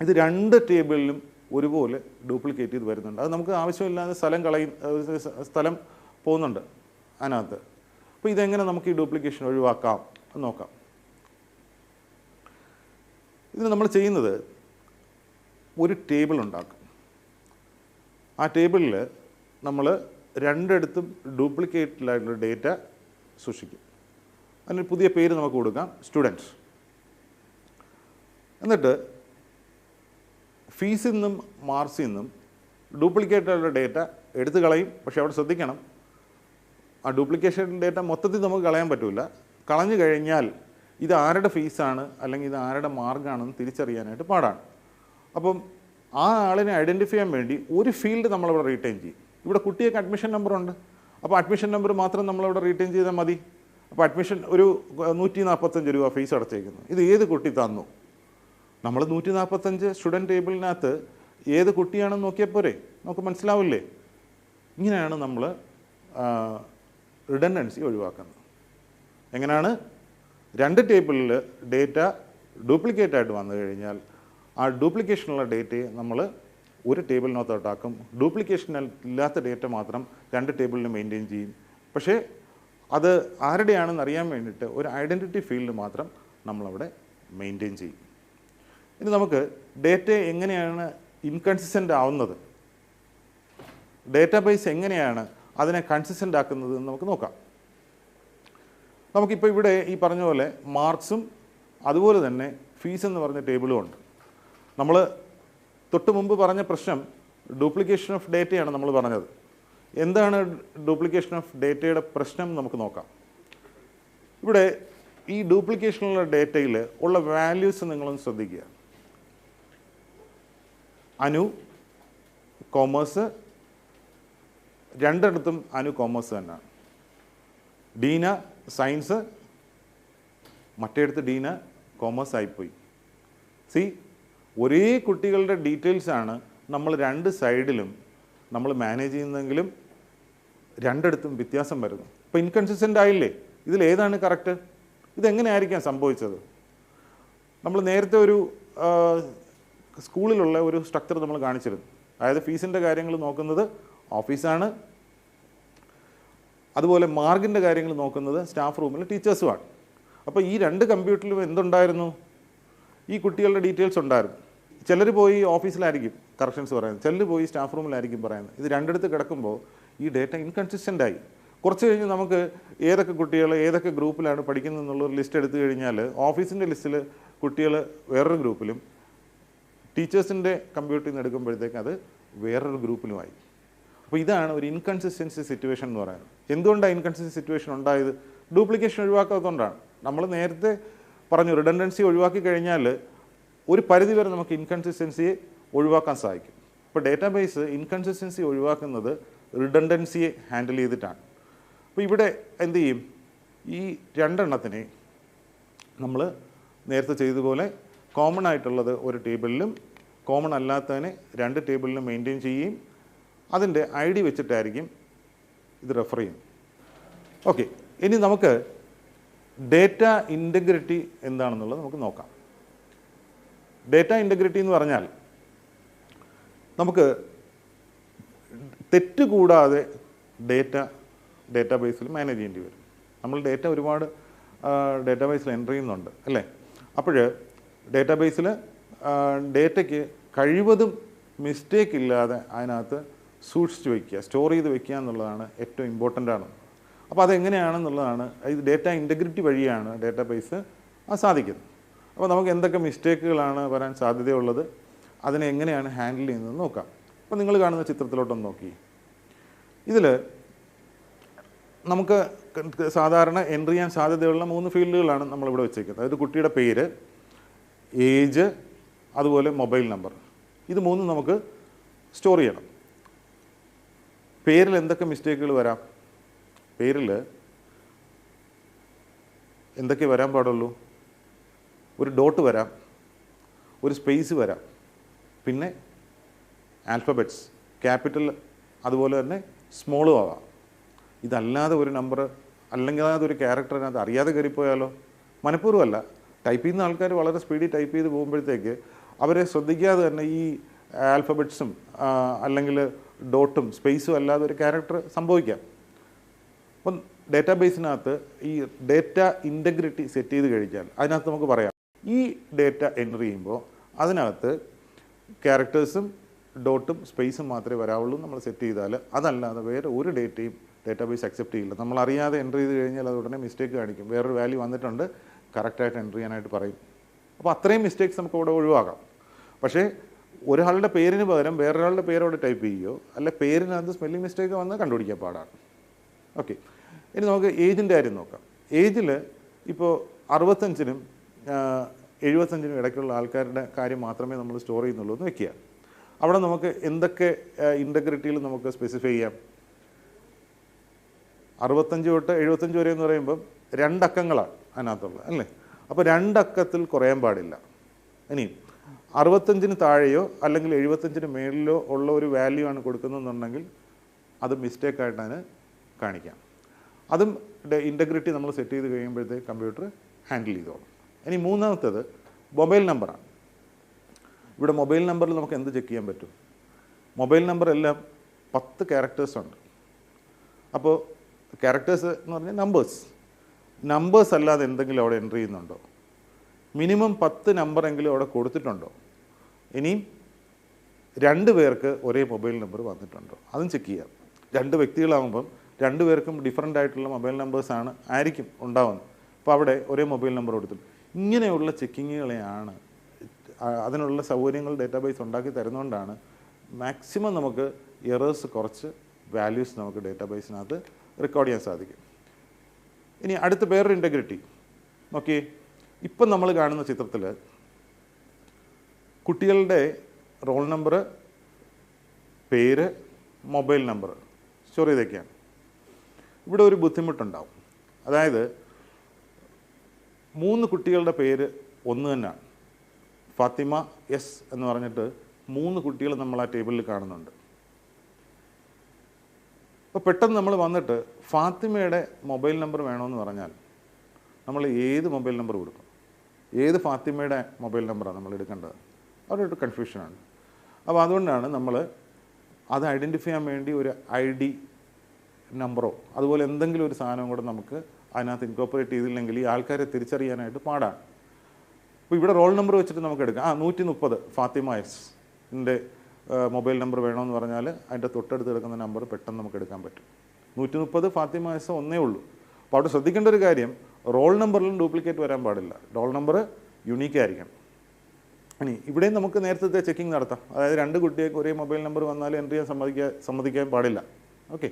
ഇത് 2 ടേബിളിലും ഒരുപോലെ ഡ്യൂപ്ലിക്കേറ്റ് ചെയ്ത് വരുന്നുണ്ട്. അത് നമുക്ക് ആവശ്യമില്ലാതെ സ്ഥലം പോകുന്നുണ്ട് അതിനകത്ത്. അപ്പോൾ ഇതെങ്ങനെ നമുക്ക് ഈ ഡ്യൂപ്ലിക്കേഷൻ ഒഴിവാക്കാം എന്ന് നോക്കാം. ഇതിന് നമ്മൾ ചെയ്യുന്നത് ഒരു ടേബിൾ ഉണ്ടാക്കും. ആ ടേബിളിൽ നമ്മൾ 2 ഡ്യൂപ്ലിക്കേറ്റഡായിട്ടുള്ള ഡേറ്റ സൂക്ഷിക്കും. അതിനൊരു പുതിയ പേര് നമുക്ക് കൊടുക്കാം, സ്റ്റുഡൻസ്. എന്നിട്ട് ഫീസിൽ നിന്നും മാർക്സിൽ നിന്നും ഡ്യൂപ്ലിക്കേറ്റഡായിട്ടുള്ള ഡേറ്റ എടുത്ത് കളയും. പക്ഷേ അവിടെ ശ്രദ്ധിക്കണം, ആ ഡ്യൂപ്ലിക്കേഷൻ ഡേറ്റ മൊത്തത്തിൽ നമുക്ക് കളയാൻ പറ്റില്ല. കളഞ്ഞു കഴിഞ്ഞാൽ ഇത് ആരുടെ ഫീസാണ് അല്ലെങ്കിൽ ഇത് ആരുടെ മാർഗാണെന്ന് തിരിച്ചറിയാനായിട്ട് പാടാണ്. അപ്പം ആ ആളിനെ ഐഡൻറ്റിഫൈ ചെയ്യാൻ വേണ്ടി ഒരു ഫീൽഡ് നമ്മളിവിടെ റീറ്റെയിൻ ചെയ്യും. ഇവിടെ കുട്ടിയൊക്കെ അഡ്മിഷൻ നമ്പറുണ്ട്. അപ്പോൾ അഡ്മിഷൻ നമ്പർ മാത്രം നമ്മളിവിടെ റീറ്റെയിൻ ചെയ്താൽ മതി. അപ്പോൾ അഡ്മിഷൻ ഒരു 145 രൂപ ഫീസ് അടച്ചേക്കുന്നു. ഇത് ഏത് കുട്ടി തന്നു? നമ്മൾ 145 സ്റ്റുഡൻറ്റ് ടേബിളിനകത്ത് ഏത് കുട്ടിയാണെന്ന് നോക്കിയാൽ പോരെ, നമുക്ക് മനസ്സിലാവില്ലേ? ഇങ്ങനെയാണ് നമ്മൾ റിഡൻഡൻസി ഒഴിവാക്കുന്നത്. എങ്ങനെയാണ്? 2 ടേബിളിൽ ഡേറ്റ ഡ്യൂപ്ലിക്കേറ്റ് ആയിട്ട് വന്നു കഴിഞ്ഞാൽ ആ ഡ്യൂപ്ലിക്കേഷനുള്ള ഡേറ്റയെ നമ്മൾ ഒരു ടേബിളിനകത്തോട്ടാക്കും. ഡ്യൂപ്ലിക്കേഷൻ ഇല്ലാത്ത ഡേറ്റ മാത്രം 2 ടേബിളിൽ മെയിൻറ്റെയിൻ ചെയ്യും. പക്ഷേ അത് ആരുടെയാണെന്ന് അറിയാൻ വേണ്ടിയിട്ട് ഒരു ഐഡൻറ്റിറ്റി ഫീൽഡ് മാത്രം നമ്മളവിടെ മെയിൻറ്റെയിൻ ചെയ്യും. ഇനി നമുക്ക് ഡേറ്റ എങ്ങനെയാണ് ഇൻകൺസിസ്റ്റൻ്റ് ആവുന്നത്, ഡേറ്റാബേസ് എങ്ങനെയാണ് അതിനെ കൺസിസ്റ്റൻ്റ് ആക്കുന്നത് എന്ന് നമുക്ക് നോക്കാം. നമുക്കിപ്പോൾ ഇവിടെ ഈ പറഞ്ഞ പോലെ മാർക്സും അതുപോലെ തന്നെ ഫീസ് എന്ന് പറഞ്ഞ ടേബിളും ഉണ്ട്. നമ്മൾ തൊട്ട് മുമ്പ് പറഞ്ഞ പ്രശ്നം ഡ്യൂപ്ലിക്കേഷൻ ഓഫ് ഡേറ്റയാണ് നമ്മൾ പറഞ്ഞത്. എന്താണ് ഡ്യൂപ്ലിക്കേഷൻ ഓഫ് ഡേറ്റയുടെ പ്രശ്നം നമുക്ക് നോക്കാം. ഇവിടെ ഈ ഡ്യൂപ്ലിക്കേഷനുള്ള ഡേറ്റയിൽ ഉള്ള വാല്യൂസ് നിങ്ങളൊന്ന് ശ്രദ്ധിക്കുക. അനു കോമേഴ്സ്, 2 അനു കോമേഴ്സ് തന്നെയാണ്. ഡീന സയൻസ്, മറ്റേടത്ത് ഡീന കോമേഴ്സ് ആയിപ്പോയി. ഒരേ കുട്ടികളുടെ ഡീറ്റെയിൽസാണ് നമ്മൾ 2 സൈഡിലും നമ്മൾ മാനേജ് ചെയ്യുന്നതെങ്കിലും 2 വ്യത്യാസം വരുന്നു. ഇപ്പോൾ ഇൻകൺസിസ്റ്റൻ്റ് ആയില്ലേ? ഇതിലേതാണ് കറക്റ്റ്? ഇതെങ്ങനെയായിരിക്കാം സംഭവിച്ചത്? നമ്മൾ നേരത്തെ ഒരു സ്കൂളിലുള്ള ഒരു സ്ട്രക്ചർ നമ്മൾ കാണിച്ചിരുന്നു. അതായത് ഫീസിൻ്റെ കാര്യങ്ങൾ നോക്കുന്നത് ഓഫീസാണ്, അതുപോലെ മാർക്കിൻ്റെ കാര്യങ്ങൾ നോക്കുന്നത് സ്റ്റാഫ് റൂമിലെ ടീച്ചേഴ്സുമാണ്. അപ്പോൾ ഈ 2 കമ്പ്യൂട്ടറിലും എന്തുണ്ടായിരുന്നു? ഈ കുട്ടികളുടെ ഡീറ്റെയിൽസ് ഉണ്ടായിരുന്നു. ചിലർ പോയി ഓഫീസിലായിരിക്കും കറക്ഷൻസ് പറയുന്നത്, ചിലർ പോയി സ്റ്റാഫ് റൂമിലായിരിക്കും പറയുന്നത്. ഇത് 2 കിടക്കുമ്പോൾ ഈ ഡേറ്റ ഇൻകൺസിസ്റ്റൻ്റ് ആയി. കുറച്ച് കഴിഞ്ഞ് നമുക്ക് ഏതൊക്കെ കുട്ടികൾ ഏതൊക്കെ ഗ്രൂപ്പിലാണ് പഠിക്കുന്നത് എന്നുള്ളൊരു ലിസ്റ്റ് എടുത്തു കഴിഞ്ഞാൽ ഓഫീസിൻ്റെ ലിസ്റ്റിൽ കുട്ടികൾ വേറൊരു ഗ്രൂപ്പിലും ടീച്ചേഴ്സിൻ്റെ കമ്പ്യൂട്ടറിൽ നിന്ന് എടുക്കുമ്പോഴത്തേക്ക് അത് വേറൊരു ഗ്രൂപ്പിലുമായി. അപ്പോൾ ഇതാണ് ഒരു ഇൻകൺസിസ്റ്റൻസി സിറ്റുവേഷൻ എന്ന് പറയുന്നത്. എന്തുകൊണ്ടാണ് ഇൻകൺസിസ്റ്റൻസി സിറ്റുവേഷൻ ഉണ്ടായത്? ഡ്യൂപ്ലിക്കേഷൻ ഒഴിവാക്കാത്തതുകൊണ്ടാണ്. നമ്മൾ നേരത്തെ പറഞ്ഞു റിഡൻഡൻസി ഒഴിവാക്കി കഴിഞ്ഞാൽ ഒരു പരിധി വരെ നമുക്ക് ഇൻകൺസിസ്റ്റൻസിയെ ഒഴിവാക്കാൻ സാധിക്കും. ഇപ്പോൾ ഡേറ്റാബേസ് ഇൻകൺസിസ്റ്റൻസി ഒഴിവാക്കുന്നത് റിഡൻഡൻസിയെ ഹാൻഡിൽ ചെയ്തിട്ടാണ്. അപ്പോൾ ഇവിടെ എന്ത് ചെയ്യും? ഈ 2 നമ്മൾ നേരത്തെ ചെയ്തതുപോലെ കോമൺ ആയിട്ടുള്ളത് ഒരു ടേബിളിലും കോമൺ അല്ലാത്തതിനെ 2 ടേബിളിലും മെയിൻറ്റെയിൻ ചെയ്യുകയും അതിൻ്റെ ID വെച്ചിട്ടായിരിക്കും ഇത് റെഫർ ചെയ്യും. ഓക്കെ, ഇനി നമുക്ക് ഡേറ്റ ഇൻറ്റഗ്രിറ്റി എന്താണെന്നുള്ളത് നമുക്ക് നോക്കാം. ഡേറ്റ ഇൻറ്റഗ്രിറ്റി എന്ന് പറഞ്ഞാൽ നമുക്ക് തെറ്റ് കൂടാതെ ഡേറ്റാബേസിൽ മാനേജ് ചെയ്യേണ്ടി വരും. നമ്മൾ ഡേറ്റ ഒരുപാട് ഡേറ്റാബേസിൽ എൻ്റർ ചെയ്യുന്നുണ്ട് അല്ലേ? അപ്പോൾ ഡേറ്റാബേസിൽ ഡേറ്റയ്ക്ക് കഴിവതും മിസ്റ്റേക്ക് ഇല്ലാതെ അതിനകത്ത് സൂക്ഷിച്ച് വയ്ക്കുക, സ്റ്റോർ ചെയ്ത് വയ്ക്കുക എന്നുള്ളതാണ് ഏറ്റവും ഇമ്പോർട്ടൻ്റ് ആണ്. അപ്പോൾ അതെങ്ങനെയാണെന്നുള്ളതാണ്, ഇത് ഡേറ്റ ഇൻറ്റഗ്രിറ്റി വഴിയാണ് ഡേറ്റാബേസ് സാധിക്കുന്നത്. അപ്പോൾ നമുക്ക് എന്തൊക്കെ മിസ്റ്റേക്കുകളാണ് വരാൻ സാധ്യതയുള്ളത്, അതിനെ എങ്ങനെയാണ് ഹാൻഡിൽ ചെയ്യുന്നത് നോക്കാം. അപ്പോൾ നിങ്ങൾ കാണുന്ന ചിത്രത്തിലോട്ടൊന്ന് നോക്കി. ഇതിൽ നമുക്ക് സാധാരണ എൻട്രി ചെയ്യാൻ സാധ്യതയുള്ള 3 ഫീൽഡുകളാണ് നമ്മളിവിടെ വെച്ചേക്കുന്നത്. അതായത് കുട്ടിയുടെ പേര്, ഏജ്, അതുപോലെ മൊബൈൽ നമ്പർ. ഇത് 3 നമുക്ക് സ്റ്റോർ ചെയ്യണം. പേരിൽ എന്തൊക്കെ മിസ്റ്റേക്കുകൾ വരാം? പേരിൽ എന്തൊക്കെ വരാൻ പാടുള്ളൂ? ഒരു ഡോട്ട് വരാം, ഒരു സ്പേസ് വരാം, പിന്നെ ആൽഫബറ്റ്സ്, ക്യാപിറ്റൽ അതുപോലെ തന്നെ സ്മോളും ആവാം. ഇതല്ലാതെ ഒരു നമ്പർ അല്ലെങ്കിൽ അതൊരു ക്യാരക്ടറിനകത്ത് അറിയാതെ കയറിപ്പോയാലോ? മനഃപൂർവ്വമല്ല, ടൈപ്പ് ചെയ്യുന്ന ആൾക്കാർ വളരെ സ്പീഡിൽ ടൈപ്പ് ചെയ്ത് പോകുമ്പോഴത്തേക്ക് അവരെ ശ്രദ്ധിക്കാതെ തന്നെ ഈ ആൽഫബറ്റ്സും അല്ലെങ്കിൽ ഡോട്ടും സ്പേസും അല്ലാതെ ഒരു ക്യാരക്ടർ സംഭവിക്കാം. അപ്പം ഡേറ്റാബേസിനകത്ത് ഈ ഡേറ്റ ഇൻറ്റഗ്രിറ്റി സെറ്റ് ചെയ്ത് കഴിഞ്ഞാൽ അതിനകത്ത് നമുക്ക് പറയാം, ഈ ഡേറ്റ എൻ്റർ ചെയ്യുമ്പോൾ അതിനകത്ത് ക്യാരക്ടേഴ്സും ഡോട്ടും സ്പേസും മാത്രമേ വരാവുള്ളൂ നമ്മൾ സെറ്റ് ചെയ്താൽ. അതല്ലാതെ വേറെ ഒരു ഡേറ്റയും ഡേറ്റാബേസ് അക്സെപ്റ്റ് ചെയ്യില്ല. നമ്മൾ അറിയാതെ എൻ്റർ ചെയ്ത് കഴിഞ്ഞാൽ അത് ഉടനെ മിസ്റ്റേക്ക് കാണിക്കും. വേറൊരു വാല്യൂ വന്നിട്ടുണ്ട്, കറക്റ്റായിട്ട് എൻ്റർ ചെയ്യാനായിട്ട് പറയും. അപ്പോൾ അത്രയും മിസ്റ്റേക്സ് നമുക്ക് ഇവിടെ ഒഴിവാക്കാം. പക്ഷേ ഒരാളുടെ പേരിന് പകരം വേറൊരാളുടെ പേരോട് ടൈപ്പ് ചെയ്യുകയോ അല്ല പേരിനകത്ത് സ്പെല്ലിംഗ് മിസ്റ്റേക്ക് വന്ന് കണ്ടുപിടിക്കാൻ പാടാണ്. ഓക്കെ, ഇനി നമുക്ക് ഏജിൻ്റെ കാര്യം നോക്കാം. ഏജിൽ ഇപ്പോൾ 65-നും 75-നും ഇടയ്ക്കുള്ള ആൾക്കാരുടെ കാര്യം മാത്രമേ നമ്മൾ സ്റ്റോർ ചെയ്യുന്നുള്ളൂ എന്ന് വെക്കുക. അവിടെ നമുക്ക് എന്തൊക്കെ ഇൻറ്റഗ്രിറ്റിയിൽ നമുക്ക് സ്പെസിഫൈ ചെയ്യാം? 65 തൊട്ട് 75 വരെ എന്ന് പറയുമ്പം 2 അക്കങ്ങളാണ് അതിനകത്തുള്ളത് അല്ലേ? അപ്പോൾ 2 അക്കത്തിൽ കുറയാൻ പാടില്ല. ഇനി 65-ന് താഴെയോ അല്ലെങ്കിൽ 75-ന് മേളിലോ ഉള്ള ഒരു വാല്യൂ ആണ് കൊടുക്കുന്നതെന്നുണ്ടെങ്കിൽ അത് മിസ്റ്റേക്കായിട്ട് അതിന് കാണിക്കാം. അതും ഇൻറ്റഗ്രിറ്റി നമ്മൾ സെറ്റ് ചെയ്ത് കഴിയുമ്പോഴത്തേക്ക് കമ്പ്യൂട്ടർ ഹാൻഡിൽ ചെയ്തോളും. ഇനി മൂന്നാമത്തേത് മൊബൈൽ നമ്പറാണ്. ഇവിടെ മൊബൈൽ നമ്പറിൽ നമുക്ക് എന്ത് ചെക്ക് ചെയ്യാൻ പറ്റും? മൊബൈൽ നമ്പർ എല്ലാം 10 ക്യാരക്ടേഴ്സ് ഉണ്ട്. അപ്പോൾ ക്യാരക്ടേഴ്സ് എന്ന് പറഞ്ഞാൽ നമ്പേഴ്സ് അല്ലാതെ എന്തെങ്കിലും അവിടെ എൻ്റർ ചെയ്യുന്നുണ്ടോ? മിനിമം 10 നമ്പറെങ്കിലും അവിടെ കൊടുത്തിട്ടുണ്ടോ? ഇനിയും 2 പേർക്ക് ഒരേ മൊബൈൽ നമ്പർ വന്നിട്ടുണ്ടോ? അതും ചെക്ക് ചെയ്യാം. 2 വ്യക്തികളാകുമ്പം 2 പേർക്കും ഡിഫറൻ്റ് ആയിട്ടുള്ള മൊബൈൽ നമ്പേഴ്സാണ് ആയിരിക്കും ഉണ്ടാവുന്നത്. അപ്പോൾ അവിടെ ഒരേ മൊബൈൽ നമ്പർ കൊടുത്തിട്ടുണ്ട്. ഇങ്ങനെയുള്ള ചെക്കിങ്ങുകളെയാണ്, അതിനുള്ള സൗകര്യങ്ങൾ ഡേറ്റാബേസ് ഉണ്ടാക്കി തരുന്നതുകൊണ്ടാണ് മാക്സിമം നമുക്ക് എറേഴ്സ് കുറച്ച് വാല്യൂസ് നമുക്ക് ഡേറ്റാബേസിനകത്ത് റെക്കോർഡ് ചെയ്യാൻ സാധിക്കും. ഇനി അടുത്ത വേറൊരു ഇൻറ്റഗ്രിറ്റി നോക്കിയേ. ഇപ്പം നമ്മൾ കാണുന്ന ചിത്രത്തിൽ കുട്ടികളുടെ റോൾ നമ്പർ, പേര്, മൊബൈൽ നമ്പർ സ്റ്റോർ ചെയ്തൊക്കെയാണ്. ഇവിടെ ഒരു ബുദ്ധിമുട്ടുണ്ടാവും. അതായത് 3 കുട്ടികളുടെ പേര് ഒന്ന് തന്നെയാണ്. ഫാത്തിമ എസ് എന്ന് പറഞ്ഞിട്ട് 3 കുട്ടികൾ നമ്മൾ ആ ടേബിളിൽ കാണുന്നുണ്ട്. അപ്പോൾ പെട്ടെന്ന് നമ്മൾ വന്നിട്ട് ഫാത്തിമയുടെ മൊബൈൽ നമ്പർ വേണമെന്ന് പറഞ്ഞാൽ നമ്മൾ ഏത് മൊബൈൽ നമ്പർ കൊടുക്കും? ഏത് ഫാത്തിമയുടെ മൊബൈൽ നമ്പറാണ് നമ്മൾ എടുക്കേണ്ടത്? അവരൊരു കൺഫ്യൂഷനാണ്. അപ്പോൾ അതുകൊണ്ടാണ് നമ്മൾ അത് ഐഡൻറ്റിഫൈ ചെയ്യാൻ വേണ്ടി ഒരു ID നമ്പറോ അതുപോലെ എന്തെങ്കിലും ഒരു സാധനം കൂടെ നമുക്ക് അതിനകത്ത് ഇൻകോപ്പറേറ്റ് ചെയ്തില്ലെങ്കിൽ ഈ ആൾക്കാരെ തിരിച്ചറിയാനായിട്ട് പാടാണ്. അപ്പോൾ ഇവിടെ റോൾ നമ്പർ വെച്ചിട്ട് നമുക്ക് എടുക്കാം. 130 ഫാത്തിമ എസിൻ്റെ മൊബൈൽ നമ്പർ വേണമെന്ന് പറഞ്ഞാൽ അതിൻ്റെ തൊട്ടടുത്ത് കിടക്കുന്ന നമ്പർ പെട്ടെന്ന് നമുക്ക് എടുക്കാൻ പറ്റും. 130 ഫാത്തിമ എസ് ഒന്നേ ഉള്ളൂ. അപ്പോൾ അവിടെ ശ്രദ്ധിക്കേണ്ട ഒരു കാര്യം, റോൾ നമ്പറിലും ഡ്യൂപ്ലിക്കേറ്റ് വരാൻ പാടില്ല. റോൾ നമ്പർ യുണീക്ക് ആയിരിക്കണം. ഇനി ഇവിടെയും നമുക്ക് നേരത്തെ ചെക്കിങ് നടത്താം. അതായത് 2 കുട്ടികൾക്ക് ഒരേ മൊബൈൽ നമ്പർ വന്നാൽ എൻ്റർ ചെയ്യാൻ സമ്മതിക്കാൻ പാടില്ല. ഓക്കെ,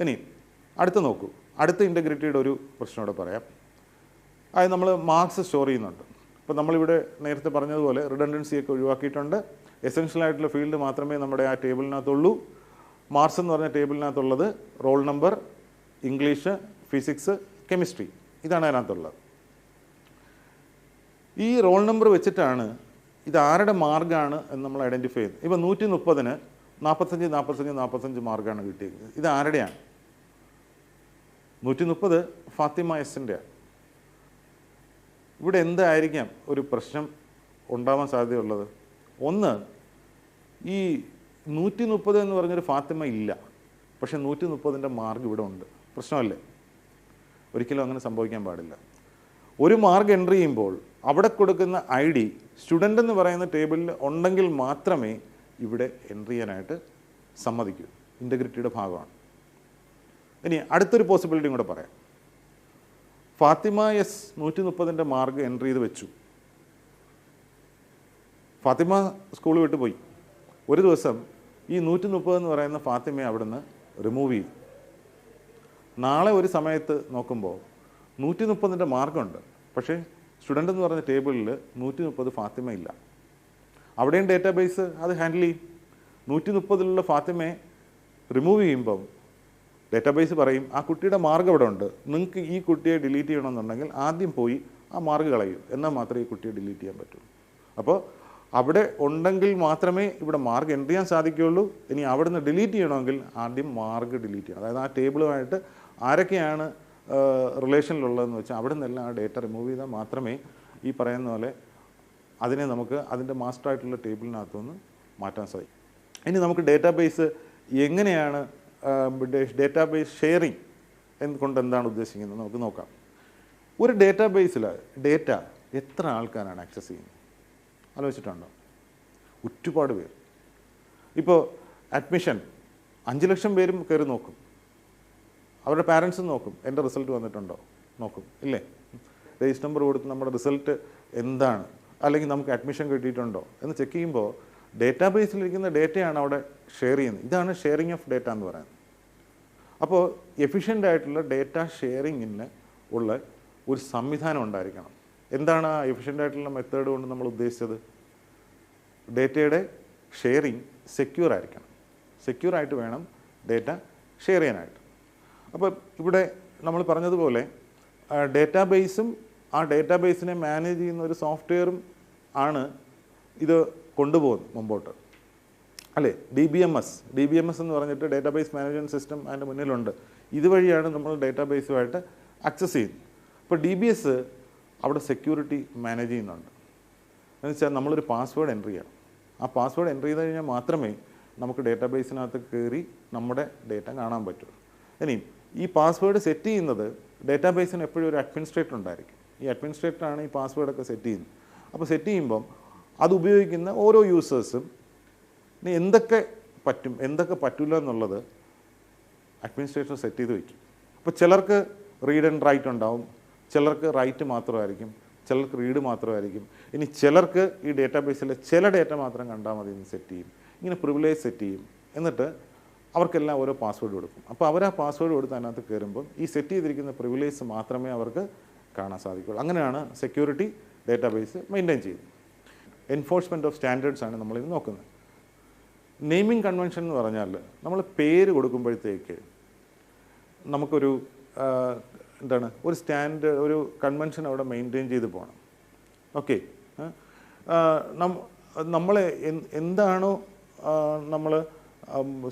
ഇനി അടുത്ത് നോക്കൂ. അടുത്ത ഇൻറ്റഗ്രിറ്റിയുടെ ഒരു പ്രശ്നം ഇവിടെ പറയാം. അതായത് നമ്മൾ മാർക്സ് സ്റ്റോർ ചെയ്യുന്നുണ്ട്. ഇപ്പോൾ നമ്മളിവിടെ നേരത്തെ പറഞ്ഞതുപോലെ റിഡൻഡൻസിയൊക്കെ ഒഴിവാക്കിയിട്ടുണ്ട്. എസെൻഷ്യൽ ആയിട്ടുള്ള ഫീൽഡ് മാത്രമേ നമ്മുടെ ആ ടേബിളിനകത്തുള്ളൂ. മാർക്സ് എന്ന് പറഞ്ഞ ടേബിളിനകത്തുള്ളത് roll number, English, physics, chemistry, ഇതാണ് അതിനകത്തുള്ളത്. ഈ റോൾ നമ്പർ വെച്ചിട്ടാണ് ഇത് ആരുടെ മാർക്കാണ് എന്ന് നമ്മൾ ഐഡൻറ്റിഫൈ ചെയ്യുന്നത്. ഇപ്പോൾ 130-ന് 45 മാർക്കാണ് കിട്ടിയത്. ഇത് ആരുടെയാണ്? 130 ഫാത്തിമ എസിൻ്റെയാണ്. ഇവിടെ എന്തായിരിക്കാം ഒരു പ്രശ്നം ഉണ്ടാവാൻ സാധ്യതയുള്ളത്? ഒന്ന്, ഈ 130 എന്ന് പറഞ്ഞൊരു ഫാത്തിമ ഇല്ല, പക്ഷേ 130ൻ്റെ മാർക്ക് ഇവിടെ ഉണ്ട്. പ്രശ്നമല്ലേ? ഒരിക്കലും അങ്ങനെ സംഭവിക്കാൻ പാടില്ല. ഒരു മാർക്ക് എൻ്റർ ചെയ്യുമ്പോൾ അവിടെ കൊടുക്കുന്ന ID സ്റ്റുഡൻ്റ് എന്ന് പറയുന്ന ടേബിളിൽ ഉണ്ടെങ്കിൽ മാത്രമേ ഇവിടെ എൻ്റർ ചെയ്യാനായിട്ട് സമ്മതിക്കൂ, ഇൻറ്റഗ്രിറ്റിയുടെ ഭാഗമാണ്. ഇനി അടുത്തൊരു പോസിബിലിറ്റിയും കൂടെ പറയാം. ഫാത്തിമ എസ് 130 മാർക്ക് എൻട്രി ചെയ്ത് വെച്ചു. ഫാത്തിമ സ്കൂൾ വിട്ട് പോയി. ഒരു ദിവസം ഈ 130 എന്ന് പറയുന്ന ഫാത്തിമയെ അവിടുന്ന് റിമൂവ് ചെയ്തു. നാളെ ഒരു സമയത്ത് നോക്കുമ്പോൾ 130 മാർക്കുണ്ട്, പക്ഷേ സ്റ്റുഡൻ്റ് എന്ന് പറഞ്ഞ ടേബിളിൽ 130 ഫാത്തിമ ഇല്ല. അവിടെയും ഡേറ്റാബേസ് അത് ഹാൻഡിൽ ചെയ്യും. 130 ഫാത്തിമയെ റിമൂവ് ചെയ്യുമ്പം ഡേറ്റാബേസ് പറയും ആ കുട്ടിയുടെ മാർക്ക് അവിടെ ഉണ്ട്, നിങ്ങൾക്ക് ഈ കുട്ടിയെ ഡിലീറ്റ് ചെയ്യണമെന്നുണ്ടെങ്കിൽ ആദ്യം പോയി ആ മാർക്ക് കളയൂ, എന്നാൽ മാത്രമേ ഈ കുട്ടിയെ ഡിലീറ്റ് ചെയ്യാൻ പറ്റുള്ളൂ. അപ്പോൾ അവിടെ ഉണ്ടെങ്കിൽ മാത്രമേ ഇവിടെ മാർക്ക് എൻ്റർ ചെയ്യാൻ സാധിക്കുകയുള്ളൂ. ഇനി അവിടെ നിന്ന് ഡിലീറ്റ് ചെയ്യണമെങ്കിൽ ആദ്യം മാർക്ക് ഡിലീറ്റ് ചെയ്യണം. അതായത് ആ ടേബിളുമായിട്ട് ആരൊക്കെയാണ് റിലേഷനിലുള്ളതെന്ന് വെച്ചാൽ അവിടെ നിന്നെല്ലാം ആ ഡേറ്റ റിമൂവ് ചെയ്താൽ മാത്രമേ ഈ പറയുന്ന പോലെ അതിനെ നമുക്ക് അതിൻ്റെ മാസ്റ്ററായിട്ടുള്ള ടേബിളിനകത്തുനിന്ന് മാറ്റാൻ സാധിക്കും. ഇനി നമുക്ക് ഡേറ്റാബേസ് എങ്ങനെയാണ് ഡേറ്റാബേസ് ഷെയറിങ് കൊണ്ട് എന്താണ് ഉദ്ദേശിക്കുന്നത് നമുക്ക് നോക്കാം. ഒരു ഡേറ്റാബേസിൽ ഡേറ്റ എത്ര ആൾക്കാരാണ് ആക്സസ് ചെയ്യുന്നത് ആലോചിച്ചിട്ടുണ്ടോ? ഒരുപാട് പേർ. ഇപ്പോൾ അഡ്മിഷൻ 5 ലക്ഷം പേരും കയറി നോക്കും, അവരുടെ പാരൻസും നോക്കും എൻ്റെ റിസൾട്ട് വന്നിട്ടുണ്ടോ നോക്കും, ഇല്ലേ? രജിസ്റ്റർ നമ്പർ കൊടുത്ത് നമ്മുടെ റിസൾട്ട് എന്താണ്, അല്ലെങ്കിൽ നമുക്ക് അഡ്മിഷൻ കിട്ടിയിട്ടുണ്ടോ എന്ന് ചെക്ക് ചെയ്യുമ്പോൾ ഡേറ്റാബേസിലിരിക്കുന്ന ഡേറ്റയാണ് അവിടെ ഷെയർ ചെയ്യുന്നത്. ഇതാണ് ഷെയറിങ് ഓഫ് ഡേറ്റ എന്ന് പറയുന്നത്. അപ്പോൾ എഫിഷ്യൻ്റ് ആയിട്ടുള്ള ഡേറ്റ ഷെയറിങ്ങിന് ഉള്ള ഒരു സംവിധാനം ഉണ്ടായിരിക്കണം. എന്താണ് ആ എഫിഷ്യൻ്റ് ആയിട്ടുള്ള മെത്തേഡ് കൊണ്ട് നമ്മൾ ഉദ്ദേശിച്ചത്? ഡേറ്റയുടെ ഷെയറിങ് സെക്യൂർ ആയിരിക്കണം. സെക്യൂറായിട്ട് വേണം ഡേറ്റ ഷെയർ ചെയ്യാനായിട്ട്. അപ്പോൾ ഇവിടെ നമ്മൾ പറഞ്ഞതുപോലെ ഡേറ്റാബേസും ആ ഡേറ്റാബേസിനെ മാനേജ് ചെയ്യുന്ന ഒരു സോഫ്റ്റ്വെയറും ആണ് ഇത് കൊണ്ടുപോകുന്നത് മുമ്പോട്ട്, അല്ലേ? DBMS എന്ന് പറഞ്ഞിട്ട് ഡേറ്റാബേസ് മാനേജ്മെൻറ്റ് സിസ്റ്റം അതിൻ്റെ മുന്നിലുണ്ട്. ഇതുവഴിയാണ് നമ്മൾ ഡേറ്റാബേസുമായിട്ട് ആക്സസ് ചെയ്യുന്നത്. ഇപ്പോൾ DBS അവിടെ സെക്യൂരിറ്റി മാനേജ് ചെയ്യുന്നുണ്ട്. എന്ന് വെച്ചാൽ നമ്മളൊരു പാസ്വേഡ് എൻ്റർ ചെയ്യണം. ആ പാസ്വേഡ് എൻ്റർ ചെയ്ത് കഴിഞ്ഞാൽ മാത്രമേ നമുക്ക് ഡേറ്റാബേസിനകത്ത് കയറി നമ്മുടെ ഡേറ്റ കാണാൻ പറ്റൂ. ഇനി ഈ പാസ്വേഡ് സെറ്റ് ചെയ്യുന്നത് ഡേറ്റാബേസിന് എപ്പോഴും ഒരു അഡ്മിനിസ്ട്രേറ്റർ ഉണ്ടായിരിക്കും. ഈ അഡ്മിനിസ്ട്രേറ്ററാണ് ഈ പാസ്വേഡൊക്കെ സെറ്റ് ചെയ്യുന്നത്. അപ്പോൾ സെറ്റ് ചെയ്യുമ്പം അത് ഉപയോഗിക്കുന്ന ഓരോ യൂസേഴ്സും ഇനി എന്തൊക്കെ പറ്റും എന്തൊക്കെ പറ്റില്ല എന്നുള്ളത് അഡ്മിനിസ്ട്രേറ്റർ സെറ്റ് ചെയ്ത് വയ്ക്കും. അപ്പോൾ ചിലർക്ക് റീഡ് ആൻഡ് റൈറ്റ് ഉണ്ടാവും, ചിലർക്ക് റൈറ്റ് മാത്രമായിരിക്കും, ചിലർക്ക് റീഡ് മാത്രമായിരിക്കും. ഇനി ചിലർക്ക് ഈ ഡേറ്റാബേസിലെ ചില ഡേറ്റ മാത്രം കണ്ടാൽ മതി എന്ന് സെറ്റ് ചെയ്യും. ഇങ്ങനെ പ്രിവിലേജ് സെറ്റ് ചെയ്യും. എന്നിട്ട് അവർക്കെല്ലാം ഓരോ പാസ്വേഡ് കൊടുക്കും. അപ്പോൾ അവർ ആ പാസ്വേഡ് കൊടുത്ത് അതിനകത്ത് കയറുമ്പം ഈ സെറ്റ് ചെയ്തിരിക്കുന്ന പ്രിവിലേജ് മാത്രമേ അവർക്ക് കാണാൻ സാധിക്കുള്ളൂ. അങ്ങനെയാണ് സെക്യൂരിറ്റി ഡേറ്റാബേസ് മെയിൻറ്റെയിൻ ചെയ്യുന്നത്. എൻഫോഴ്സ്മെൻറ്റ് ഓഫ് സ്റ്റാൻഡേർഡ്സ് ആണ് നമ്മളിത് നോക്കുന്നത്. നെയിമിംഗ് കൺവെൻഷൻ എന്ന് പറഞ്ഞാൽ നമ്മൾ പേര് കൊടുക്കുമ്പോഴത്തേക്ക് നമുക്കൊരു എന്താണ് ഒരു സ്റ്റാൻഡേർഡ് ഒരു കൺവെൻഷൻ അവിടെ മെയിൻറ്റെയിൻ ചെയ്ത് പോകണം. ഓക്കെ, നമ്മൾ എന്താണോ നമ്മൾ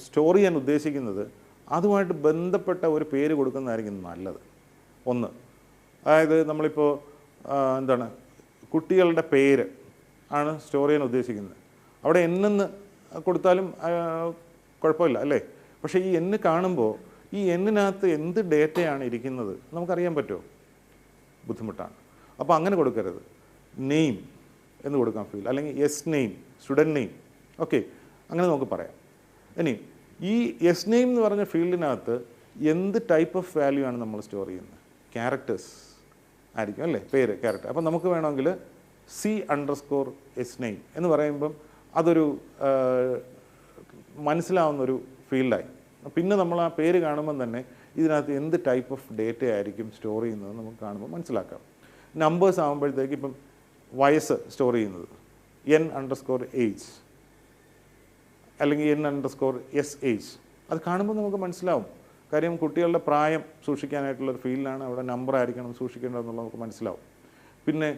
സ്റ്റോർ ചെയ്യാൻ ഉദ്ദേശിക്കുന്നത് അതുമായിട്ട് ബന്ധപ്പെട്ട ഒരു പേര് കൊടുക്കുന്നതായിരിക്കും നല്ലത്. ഒന്ന്, അതായത് നമ്മളിപ്പോൾ എന്താണ് കുട്ടികളുടെ പേര് ആണ് സ്റ്റോർ ചെയ്യാൻ ഉദ്ദേശിക്കുന്നത്, അവിടെ എന്നെന്ന് കൊടുത്താലും കുഴപ്പമില്ല, അല്ലേ? പക്ഷേ ഈ എന്ന് കാണുമ്പോൾ ഈ എന്നിനകത്ത് എന്ത് ഡേറ്റയാണ് ഇരിക്കുന്നത് നമുക്കറിയാൻ പറ്റുമോ? ബുദ്ധിമുട്ടാണ്. അപ്പോൾ അങ്ങനെ കൊടുക്കരുത്. നെയിം എന്ന് കൊടുക്കാൻ ഫീൽഡ്, അല്ലെങ്കിൽ S name, student name, okay, അങ്ങനെ നമുക്ക് പറയാം. ഇനി ഈ എസ് നെയിം എന്ന് പറഞ്ഞ ഫീൽഡിനകത്ത് എന്ത് ടൈപ്പ് ഓഫ് വാല്യൂ ആണ് നമ്മൾ സ്റ്റോർ ചെയ്യുന്നത്? ക്യാരക്ടേഴ്സ് ആയിരിക്കും, അല്ലേ? പേര്, ക്യാരക്ടർ. അപ്പം നമുക്ക് വേണമെങ്കിൽ C_S നെയിം എന്ന് പറയുമ്പം അതൊരു മനസ്സിലാവുന്നൊരു ഫീൽഡായി. പിന്നെ നമ്മൾ ആ പേര് കാണുമ്പം തന്നെ ഇതിനകത്ത് എന്ത് ടൈപ്പ് ഓഫ് ഡേറ്റ ആയിരിക്കും സ്റ്റോർ ചെയ്യുന്നത് നമുക്ക് കാണുമ്പോൾ മനസ്സിലാക്കാം. നമ്പേഴ്സ് ആകുമ്പോഴത്തേക്ക് ഇപ്പം വയസ്സ് സ്റ്റോർ ചെയ്യുന്നത് N_age അല്ലെങ്കിൽ N_SH, അത് കാണുമ്പോൾ നമുക്ക് മനസ്സിലാവും. കാര്യം കുട്ടികളുടെ പ്രായം സൂക്ഷിക്കാനായിട്ടുള്ളൊരു ഫീൽഡിലാണ്, അവിടെ നമ്പർ ആയിരിക്കണം സൂക്ഷിക്കേണ്ടതെന്നുള്ളത് നമുക്ക് മനസ്സിലാവും. പിന്നെ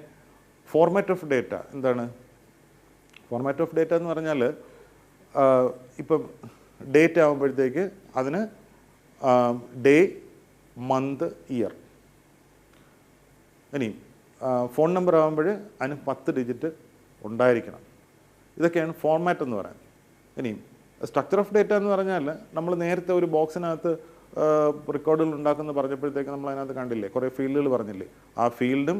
ഫോർമാറ്റ് ഓഫ് ഡേറ്റ എന്താണ്? ഫോർമാറ്റ് ഓഫ് ഡേറ്റ എന്ന് പറഞ്ഞാൽ ഇപ്പം ഡേറ്റ് ആകുമ്പോഴത്തേക്ക് അതിന് ഡേ, മന്ത്, ഇയർ. ഇനി ഫോൺ നമ്പർ ആകുമ്പോൾ അതിന് 10 ഡിജിറ്റ് ഉണ്ടായിരിക്കണം. ഇതൊക്കെയാണ് ഫോർമാറ്റ് എന്ന് പറയുന്നത്. ഇനി സ്ട്രക്ചർ ഓഫ് ഡേറ്റ എന്ന് പറഞ്ഞാൽ നമ്മൾ നേരത്തെ ഒരു ബോക്സിനകത്ത് റെക്കോർഡുകൾ ഉണ്ടാക്കുന്ന പറഞ്ഞപ്പോഴത്തേക്ക് നമ്മൾ അതിനകത്ത് കണ്ടില്ലേ, കുറേ ഫീൽഡുകൾ പറഞ്ഞില്ലേ? ആ ഫീൽഡും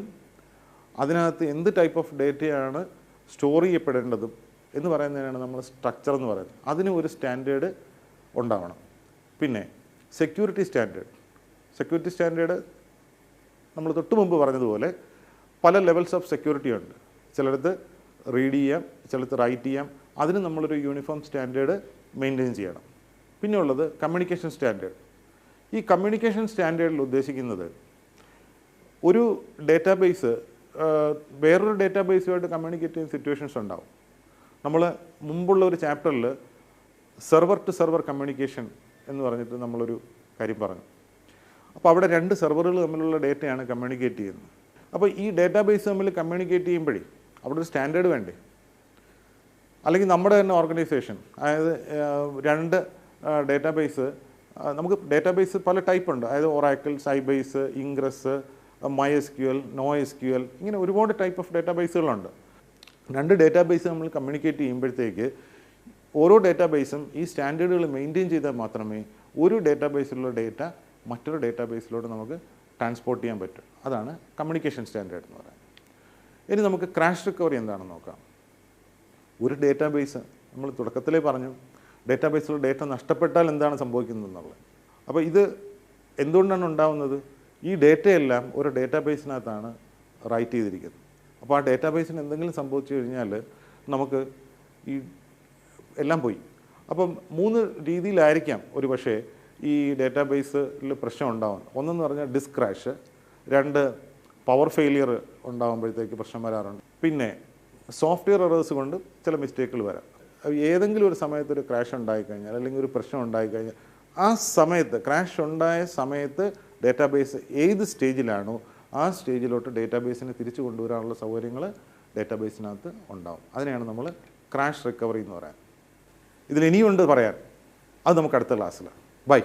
അതിനകത്ത് എന്ത് ടൈപ്പ് ഓഫ് ഡേറ്റയാണ് സ്റ്റോർ ചെയ്യപ്പെടേണ്ടതും എന്ന് പറയുന്നതിനാണ് നമ്മൾ സ്ട്രക്ചർ എന്ന് പറയുന്നത്. അതിന് ഒരു സ്റ്റാൻഡേർഡ് ഉണ്ടാവണം. പിന്നെ സെക്യൂരിറ്റി സ്റ്റാൻഡേർഡ് നമ്മൾ തൊട്ട് മുമ്പ് പറഞ്ഞതുപോലെ പല ലെവൽസ് ഓഫ് സെക്യൂരിറ്റി ഉണ്ട്. ചിലടത്ത് റീഡ് ചെയ്യാം, ചിലടത്ത് റൈറ്റ് ചെയ്യാം. അതിന് നമ്മളൊരു യൂണിഫോം സ്റ്റാൻഡേർഡ് മെയിൻറ്റെയിൻ ചെയ്യണം. പിന്നെ ഉള്ളത് കമ്മ്യൂണിക്കേഷൻ സ്റ്റാൻഡേർഡ്. ഈ കമ്മ്യൂണിക്കേഷൻ സ്റ്റാൻഡേർഡിൽ ഉദ്ദേശിക്കുന്നത് ഒരു ഡേറ്റാബേസ് വേറൊരു ഡേറ്റാബേസുമായിട്ട് കമ്മ്യൂണിക്കേറ്റ് ചെയ്യുന്ന സിറ്റുവേഷൻസ് ഉണ്ടാവും. നമ്മൾ മുമ്പുള്ള ഒരു ചാപ്റ്ററിൽ സെർവർ ടു സെർവർ കമ്മ്യൂണിക്കേഷൻ എന്ന് പറഞ്ഞിട്ട് നമ്മളൊരു കാര്യം പറഞ്ഞു. അപ്പോൾ അവിടെ 2 സെർവറുകൾ തമ്മിലുള്ള ഡേറ്റയാണ് കമ്മ്യൂണിക്കേറ്റ് ചെയ്യുന്നത്. അപ്പോൾ ഈ ഡേറ്റാബേസ് തമ്മിൽ കമ്മ്യൂണിക്കേറ്റ് ചെയ്യുമ്പോഴേ അവിടെ ഒരു സ്റ്റാൻഡേർഡ് വേണ്ടേ? അല്ലെങ്കിൽ നമ്മുടെ തന്നെ ഓർഗനൈസേഷൻ, അതായത് 2 ഡേറ്റാബേസ്, നമുക്ക് ഡേറ്റാബേസ് പല ടൈപ്പ് ഉണ്ട്. അതായത് ഒറാക്കിൾ, സൈബേസ്, ഇംഗ്രസ്, MySQL, NoSQL, ഇങ്ങനെ ഒരുപാട് ടൈപ്പ് ഓഫ് ഡേറ്റാബേസുകളുണ്ട്. 2 ഡേറ്റാബേസ് നമ്മൾ കമ്മ്യൂണിക്കേറ്റ് ചെയ്യുമ്പോഴത്തേക്ക് ഓരോ ഡേറ്റാബേസും ഈ സ്റ്റാൻഡേർഡുകൾ മെയിൻറ്റെയിൻ ചെയ്താൽ മാത്രമേ ഒരു ഡേറ്റാബേസിലുള്ള ഡേറ്റ മറ്റൊരു ഡേറ്റാബേസിലോട്ട് നമുക്ക് ട്രാൻസ്പോർട്ട് ചെയ്യാൻ പറ്റും. അതാണ് കമ്മ്യൂണിക്കേഷൻ സ്റ്റാൻഡേർഡ് എന്ന് പറയുന്നത്. ഇനി നമുക്ക് ക്രാഷ് റിക്കവറി എന്താണെന്ന് നോക്കാം. ഒരു ഡേറ്റാബേസ് നമ്മൾ തുടക്കത്തിലേ പറഞ്ഞു, ഡേറ്റാബേസിലുള്ള ഡേറ്റ നഷ്ടപ്പെട്ടാൽ എന്താണ് സംഭവിക്കുന്നത് എന്നുള്ളത്. അപ്പോൾ ഇത് എന്തുകൊണ്ടാണ് ഉണ്ടാകുന്നത്? ഈ ഡേറ്റയെല്ലാം ഒരു ഡേറ്റാബേസിനകത്താണ് റൈറ്റ് ചെയ്തിരിക്കുന്നത്. അപ്പോൾ ആ ഡേറ്റാബേസിന് എന്തെങ്കിലും സംഭവിച്ചു കഴിഞ്ഞാൽ നമുക്ക് ഈ എല്ലാം പോയി. അപ്പം 3 രീതിയിലായിരിക്കാം ഒരു പക്ഷേ ഈ ഡേറ്റാബേസിൽ പ്രശ്നം ഉണ്ടാകുന്നത്. ഒന്നെന്ന് പറഞ്ഞാൽ ഡിസ്ക് ക്രാഷ്, 2 പവർ ഫെയിലിയർ ഉണ്ടാകുമ്പോഴത്തേക്ക് പ്രശ്നം വരാറുണ്ട്. പിന്നെ സോഫ്റ്റ്വെയർ എറേഴ്സ് കൊണ്ട് ചില മിസ്റ്റേക്കുകൾ വരാം. ഏതെങ്കിലും ഒരു സമയത്ത് ഒരു ക്രാഷ് ഉണ്ടായിക്കഴിഞ്ഞാൽ അല്ലെങ്കിൽ ഒരു പ്രശ്നം ഉണ്ടായിക്കഴിഞ്ഞാൽ ആ സമയത്ത് ക്രാഷ് ഉണ്ടായ സമയത്ത് ഡേറ്റാബേസ് ഏത് സ്റ്റേജിലാണോ ആ സ്റ്റേജിലോട്ട് ഡേറ്റാബേസിനെ തിരിച്ചു കൊണ്ടുവരാനുള്ള സൗകര്യങ്ങൾ ഡേറ്റാബേസിനകത്ത് ഉണ്ടാവും. അതിനെയാണ് നമ്മൾ ക്രാഷ് റിക്കവറി എന്ന് പറയാൻ. ഇതിൽ ഇനിയുണ്ട് പറയാൻ, അത് നമുക്ക് അടുത്ത ക്ലാസ്സിലാണ്. ബൈ.